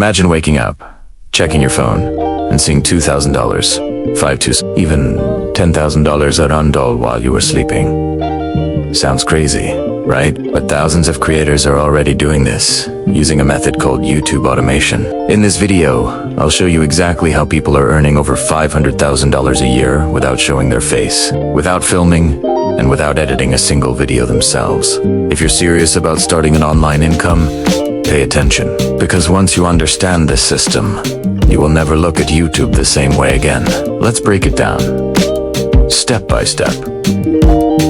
Imagine waking up, checking your phone, and seeing $2,000, even $10,000 arundel while you were sleeping. Sounds crazy, right? But thousands of creators are already doing this, using a method called YouTube automation. In this video, I'll show you exactly how people are earning over $500,000 a year without showing their face, without filming, and without editing a single video themselves. If you're serious about starting an online income, pay attention, because once you understand this system, you will never look at YouTube the same way again. Let's break it down, step by step.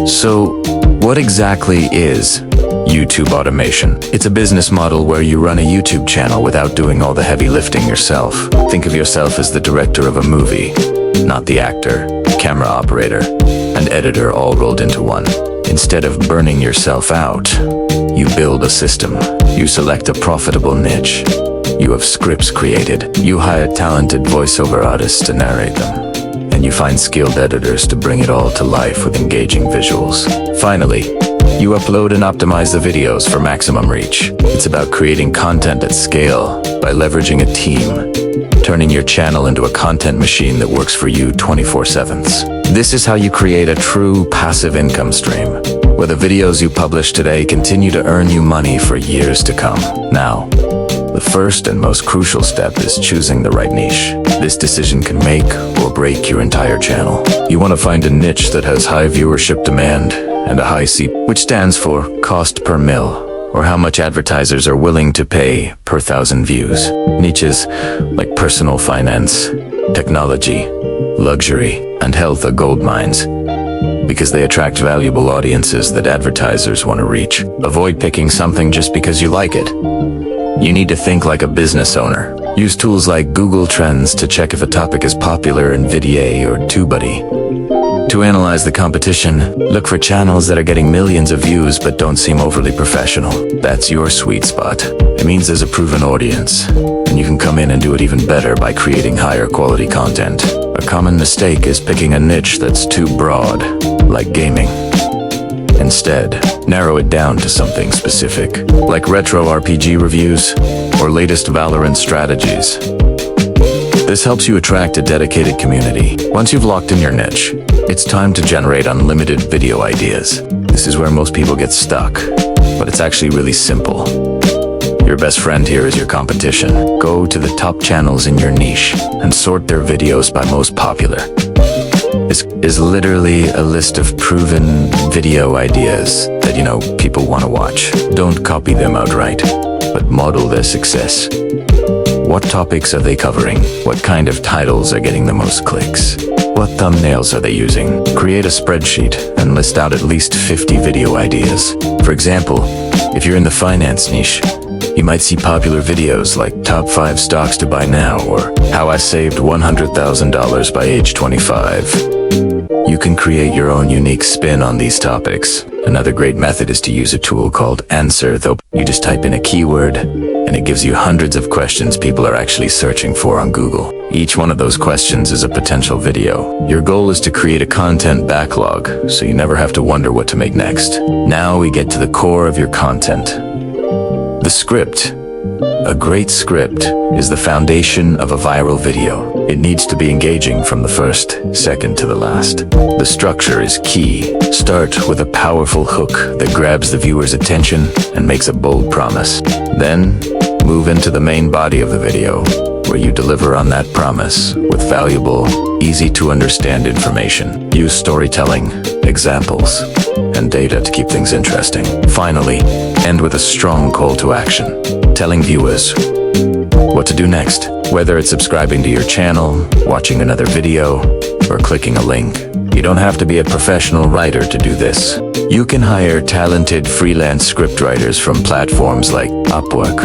So, what exactly is YouTube automation? It's a business model where you run a YouTube channel without doing all the heavy lifting yourself. Think of yourself as the director of a movie, not the actor, camera operator, and editor all rolled into one. Instead of burning yourself out, you build a system. You select a profitable niche. You have scripts created. You hire talented voiceover artists to narrate them. And you find skilled editors to bring it all to life with engaging visuals. Finally, you upload and optimize the videos for maximum reach. It's about creating content at scale by leveraging a team, turning your channel into a content machine that works for you 24/7. This is how you create a true passive income stream, where the videos you publish today continue to earn you money for years to come. Now, the first and most crucial step is choosing the right niche. This decision can make or break your entire channel. You want to find a niche that has high viewership demand and a high CPM, which stands for cost per mil, or how much advertisers are willing to pay per 1,000 views. Niches like personal finance, technology, luxury, and health are gold mines, because they attract valuable audiences that advertisers want to reach. Avoid picking something just because you like it. You need to think like a business owner. Use tools like Google Trends to check if a topic is popular in Videa or TubeBuddy. To analyze the competition, look for channels that are getting millions of views but don't seem overly professional. That's your sweet spot. It means there's a proven audience, and you can come in and do it even better by creating higher quality content. A common mistake is picking a niche that's too broad, like gaming. Instead, narrow it down to something specific, like retro RPG reviews or latest Valorant strategies. This helps you attract a dedicated community. Once you've locked in your niche, it's time to generate unlimited video ideas. This is where most people get stuck, but it's actually really simple. Your best friend here is your competition. Go to the top channels in your niche and sort their videos by most popular. This is literally a list of proven video ideas that people want to watch. Don't copy them outright, but model their success. What topics are they covering? What kind of titles are getting the most clicks? What thumbnails are they using? Create a spreadsheet and list out at least 50 video ideas. For example, if you're in the finance niche, you might see popular videos like Top 5 Stocks to Buy Now or How I Saved $100,000 by age 25. You can create your own unique spin on these topics. Another great method is to use a tool called Answer, though. You just type in a keyword, and it gives you hundreds of questions people are actually searching for on Google. Each one of those questions is a potential video. Your goal is to create a content backlog, so you never have to wonder what to make next. Now we get to the core of your content. The script. A great script is the foundation of a viral video. It needs to be engaging from the first second to the last. The structure is key. Start with a powerful hook that grabs the viewer's attention and makes a bold promise. Then, move into the main body of the video, where you deliver on that promise with valuable, easy-to-understand information. Use storytelling, examples, and data to keep things interesting. Finally, end with a strong call to action, telling viewers what to do next. Whether it's subscribing to your channel, watching another video, or clicking a link. You don't have to be a professional writer to do this. You can hire talented freelance scriptwriters from platforms like Upwork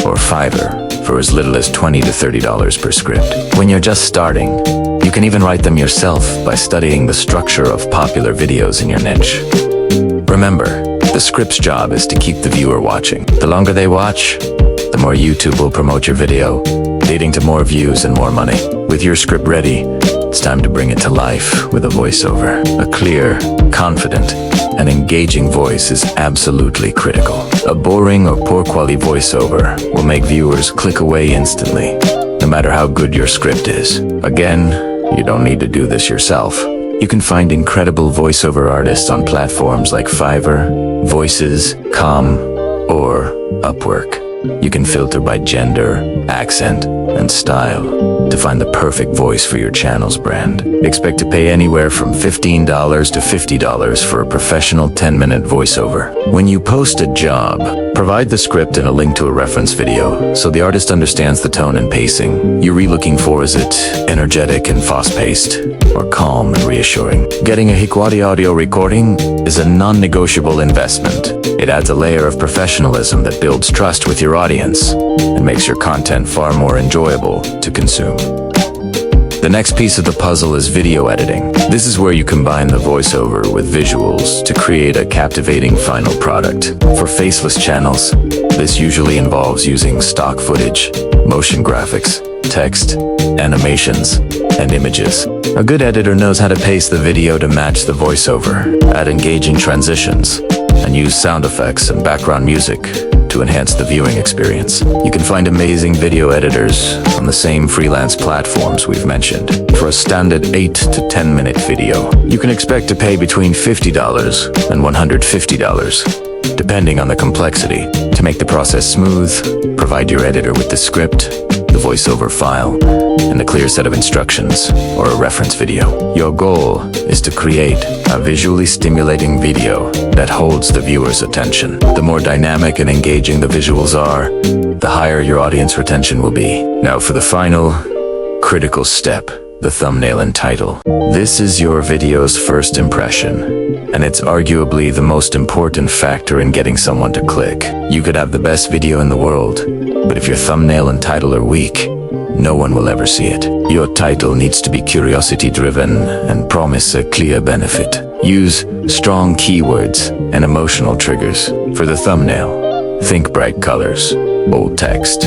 or Fiverr for as little as $20 to $30 per script. When you're just starting, you can even write them yourself by studying the structure of popular videos in your niche. Remember, the script's job is to keep the viewer watching. The longer they watch, the more YouTube will promote your video, leading to more views and more money. With your script ready, it's time to bring it to life with a voiceover. A clear, confident, An engaging voice is absolutely critical. A boring or poor quality voiceover will make viewers click away instantly, no matter how good your script is. Again, you don't need to do this yourself. You can find incredible voiceover artists on platforms like Fiverr, Voices, Com, or Upwork. You can filter by gender, accent, and style to find the perfect voice for your channel's brand. Expect to pay anywhere from $15 to $50 for a professional 10-minute voiceover. When you post a job, provide the script and a link to a reference video so the artist understands the tone and pacing you're looking for. Is it energetic and fast-paced, or calm and reassuring? Getting a high-quality audio recording is a non-negotiable investment. It adds a layer of professionalism that builds trust with your audience and makes your content far more enjoyable to consume. The next piece of the puzzle is video editing. This is where you combine the voiceover with visuals to create a captivating final product. For faceless channels, this usually involves using stock footage, motion graphics, text, animations, and images. A good editor knows how to pace the video to match the voiceover, add engaging transitions, and use sound effects and background music to enhance the viewing experience. You can find amazing video editors on the same freelance platforms we've mentioned. For a standard 8 to 10-minute video, you can expect to pay between $50 and $150, depending on the complexity. To make the process smooth, provide your editor with the script, the voiceover file, and a clear set of instructions or a reference video. Your goal is to create a visually stimulating video that holds the viewer's attention. The more dynamic and engaging the visuals are, the higher your audience retention will be. Now for the final, critical step, the thumbnail and title. This is your video's first impression, and it's arguably the most important factor in getting someone to click. You could have the best video in the world, but if your thumbnail and title are weak, no one will ever see it. Your title needs to be curiosity-driven and promise a clear benefit. Use strong keywords and emotional triggers. For the thumbnail, think bright colors, bold text,